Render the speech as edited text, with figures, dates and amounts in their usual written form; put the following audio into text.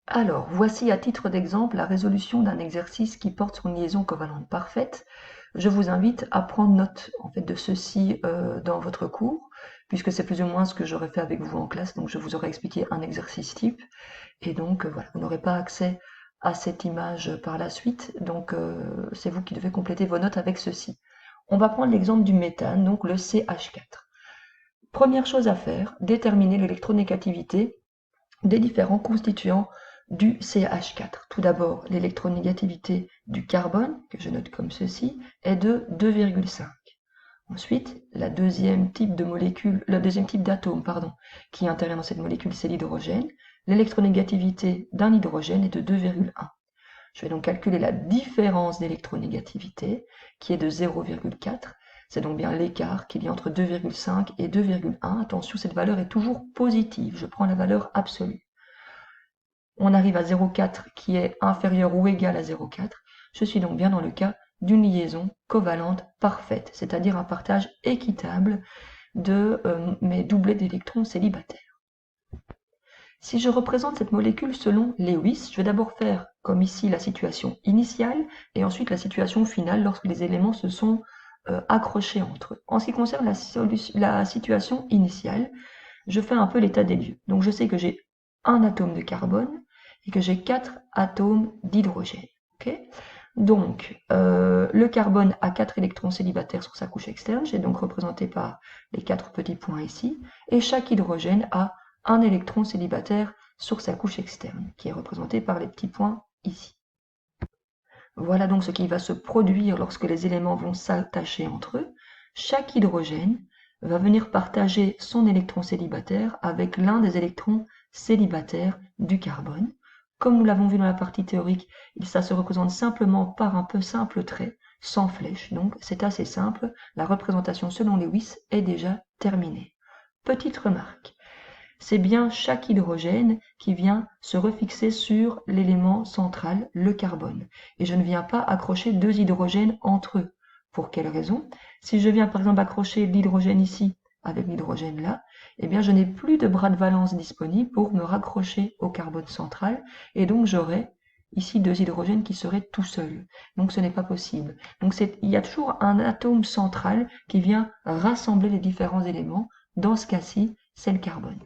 Alors, voici à titre d'exemple la résolution d'un exercice qui porte sur une liaison covalente parfaite. Je vous invite à prendre note en fait de ceci dans votre cours, puisque c'est plus ou moins ce que j'aurais fait avec vous en classe, donc je vous aurais expliqué un exercice type, et donc voilà, vous n'aurez pas accès à cette image par la suite, donc c'est vous qui devez compléter vos notes avec ceci. On va prendre l'exemple du méthane, donc le CH4. Première chose à faire, déterminer l'électronégativité des différents constituants du CH4. Tout d'abord, l'électronégativité du carbone, que je note comme ceci, est de 2,5. Ensuite, le deuxième type d'atome qui intervient dans cette molécule, c'est l'hydrogène. L'électronégativité d'un hydrogène est de 2,1. Je vais donc calculer la différence d'électronégativité, qui est de 0,4. C'est donc bien l'écart qu'il y a entre 2,5 et 2,1. Attention, cette valeur est toujours positive. Je prends la valeur absolue. On arrive à 0,4 qui est inférieur ou égal à 0,4. Je suis donc bien dans le cas d'une liaison covalente parfaite, c'est-à-dire un partage équitable de mes doublets d'électrons célibataires. Si je représente cette molécule selon Lewis, je vais d'abord faire, comme ici, la situation initiale et ensuite la situation finale lorsque les éléments se sont accrochés entre eux. En ce qui concerne la situation initiale, je fais un peu l'état des lieux. Donc je sais que j'ai un atome de carbone et que j'ai 4 atomes d'hydrogène. Okay, donc le carbone a 4 électrons célibataires sur sa couche externe, j'ai donc représenté par les 4 petits points ici, et chaque hydrogène a un électron célibataire sur sa couche externe, qui est représenté par les petits points ici. Voilà donc ce qui va se produire lorsque les éléments vont s'attacher entre eux. Chaque hydrogène va venir partager son électron célibataire avec l'un des électrons célibataires du carbone. Comme nous l'avons vu dans la partie théorique, ça se représente simplement par un peu simple trait, sans flèche, donc c'est assez simple, la représentation selon Lewis est déjà terminée. Petite remarque, c'est bien chaque hydrogène qui vient se refixer sur l'élément central, le carbone. Et je ne viens pas accrocher deux hydrogènes entre eux. Pour quelle raison? Si je viens par exemple accrocher l'hydrogène ici avec l'hydrogène là, eh bien je n'ai plus de bras de valence disponible pour me raccrocher au carbone central, et donc j'aurai ici deux hydrogènes qui seraient tout seuls. Donc ce n'est pas possible. Donc il y a toujours un atome central qui vient rassembler les différents éléments. Dans ce cas-ci, c'est le carbone.